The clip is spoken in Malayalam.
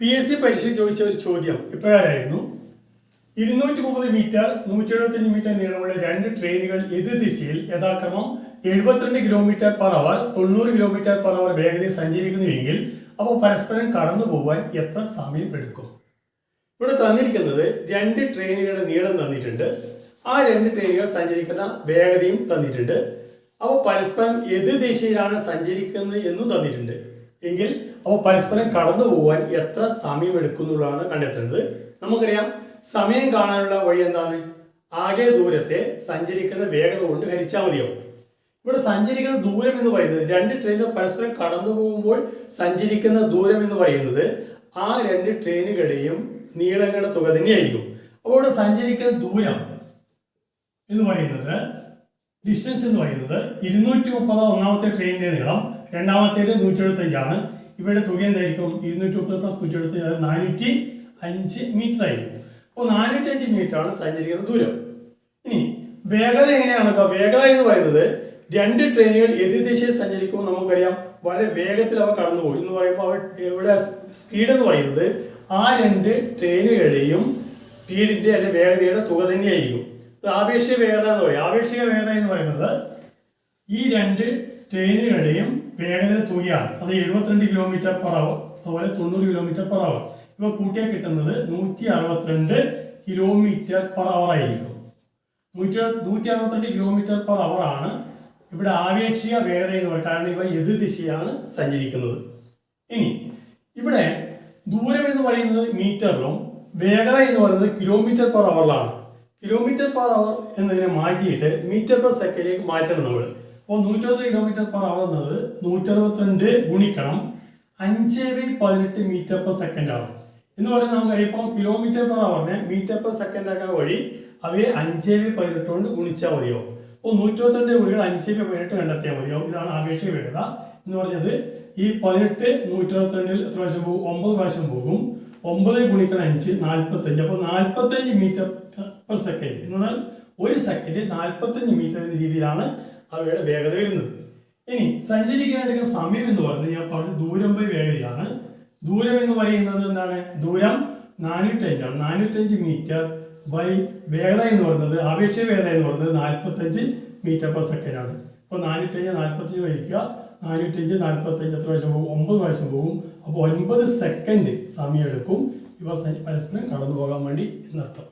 PSC പരീക്ഷ ചോദിച്ച ഒരു ചോദ്യം ഇപ്രകാരമായിരുന്നു. 230 മീറ്റർ 175 മീറ്റർ നീളമുള്ള രണ്ട് ട്രെയിനുകൾ എതിർ ദിശയിൽ യഥാക്രമം 72 km/h 90 km/h വേഗതയിൽ സഞ്ചരിക്കുന്നുവെങ്കിൽ അപ്പോൾ പരസ്പരം കടന്നു പോകാൻ എത്ര സമയം എടുക്കും? ഇവിടെ തന്നിരിക്കുന്നത് രണ്ട് ട്രെയിനുകളുടെ നീളം തന്നിട്ടുണ്ട്. ആ രണ്ട് ട്രെയിനുകൾ സഞ്ചരിക്കുന്ന വേഗതയും തന്നിട്ടുണ്ട്. അപ്പോൾ പരസ്പരം എതിർ ദിശയിലാണ് സഞ്ചരിക്കുന്നത് എന്നും തന്നിട്ടുണ്ട്. എങ്കിൽ അപ്പോൾ പരസ്പരം കടന്നു പോകാൻ എത്ര സമയം എടുക്കുന്നുള്ളതാണ് കണ്ടെത്തേണ്ടത്. നമുക്കറിയാം സമയം കാണാനുള്ള വഴി എന്താണ്? ആകെ ദൂരത്തെ സഞ്ചരിക്കുന്ന വേഗത കൊണ്ട് ഹരിച്ചാൽ മതിയോ. ഇവിടെ സഞ്ചരിക്കുന്ന ദൂരം എന്ന് പറയുന്നത് രണ്ട് ട്രെയിനുകൾ പരസ്പരം കടന്നു പോകുമ്പോൾ സഞ്ചരിക്കുന്ന ദൂരം എന്ന് പറയുന്നത് ആ രണ്ട് ട്രെയിനുകളുടെയും നീളങ്ങളുടെ തുക തന്നെയായിരിക്കും. അപ്പോൾ ഇവിടെ സഞ്ചരിക്കുന്ന ദൂരം എന്ന് പറയുന്നത് ഡിസ്റ്റൻസ് എന്ന് പറയുന്നത് 230 ഒന്നാമത്തെ ട്രെയിനിന്റെ നീളം, രണ്ടാമത്തേത് 175 ഇവയുടെ തുക എന്തായിരിക്കും? 230 + 175 405 മീറ്റർ ആയിരിക്കും. അപ്പോൾ 405 മീറ്റർ ആണ് സഞ്ചരിക്കുന്ന ദൂരം. ഇനി വേഗത എങ്ങനെയാണ്? വേഗത എന്ന് പറയുന്നത് രണ്ട് ട്രെയിനുകൾ എതിർ ദിശയിൽ സഞ്ചരിക്കുമ്പോൾ നമുക്കറിയാം വളരെ വേഗത്തിൽ അവ കടന്നുപോയി എന്ന് പറയുമ്പോൾ ഇവിടെ സ്പീഡ് എന്ന് പറയുന്നത് ആ രണ്ട് ട്രെയിനുകളുടെയും സ്പീഡിന്റെ അല്ലെങ്കിൽ വേഗതയുടെ തുക തന്നെയായിരിക്കും. ആപേക്ഷിക വേഗത എന്ന് പറയും. ആപേക്ഷിക വേഗത എന്ന് പറയുന്നത് ഈ രണ്ട് ട്രെയിനുകളുടെയും വേഗതയുടെ തുകയാണ്. അത് 72 km/h അതുപോലെ 90 km/h. ഇവ കൂട്ടിയാൽ കിട്ടുന്നത് 162 km/h ആയിരിക്കും. 162 km/h ആണ് ഇവിടെ ആപേക്ഷിക വേഗത എന്ന് പറയുന്നത്. കാരണം ഇവ എതിർ ദിശയാണ് സഞ്ചരിക്കുന്നത്. ഇനി ഇവിടെ ദൂരം എന്ന് പറയുന്നത് മീറ്ററിലും വേഗത എന്ന് പറയുന്നത് km/h. km/h എന്നതിനെ മാറ്റിയിട്ട് m/s മാറ്റണം നമ്മൾ. അപ്പോൾ 162 km/h എന്നത് 162 ഗുണിക്കണം 5/18 m/s ആണ് എന്ന് പറയുന്നത്. നമുക്കറിയാം ഇപ്പോൾ km/h m/s ആക്കാൻ വഴി അവയെ 5/18 കൊണ്ട് ഗുണിച്ചാൽ മതിയോ. അപ്പോൾ 162 ഗുണികൾ 5/18 കണ്ടെത്തിയാൽ മതിയോ. ഇതാണ് ആപേക്ഷിക വേഗത എന്ന് പറഞ്ഞത്. ഈ 18 162 എത്ര പ്രാവശ്യം പോകും? 9 പ്രാവശ്യം പോകും. 9 ഗുണിക്കണം 5 45. അപ്പോൾ 45 m/s എന്നാൽ ഒരു സെക്കൻഡ് 45 മീറ്റർ എന്ന രീതിയിലാണ് അവയുടെ വേഗത വരുന്നത്. ഇനി സഞ്ചരിക്കാനെടുക്കുന്ന സമയം എന്ന് പറയുന്നത് ഞാൻ പറഞ്ഞു ദൂരം ബൈ വേഗതയാണ്. ദൂരം എന്ന് പറയുന്നത് എന്താണ്? ദൂരം 405 ആണ്. 405 മീറ്റർ ബൈ വേഗത എന്ന് പറയുന്നത് ആപേക്ഷിക വേഗത എന്ന് പറയുന്നത് 45 m/s ആണ്. അപ്പോൾ 405 45 വഹിക്കുക. 405 45 എത്ര പ്രാവശ്യം പോകും? 9 പ്രാവശ്യം പോകും. അപ്പോൾ 9 സെക്കൻഡ് സമയം എടുക്കും ഇവ പരസ്പരം കടന്നു പോകാൻ വേണ്ടി എന്നർത്ഥം.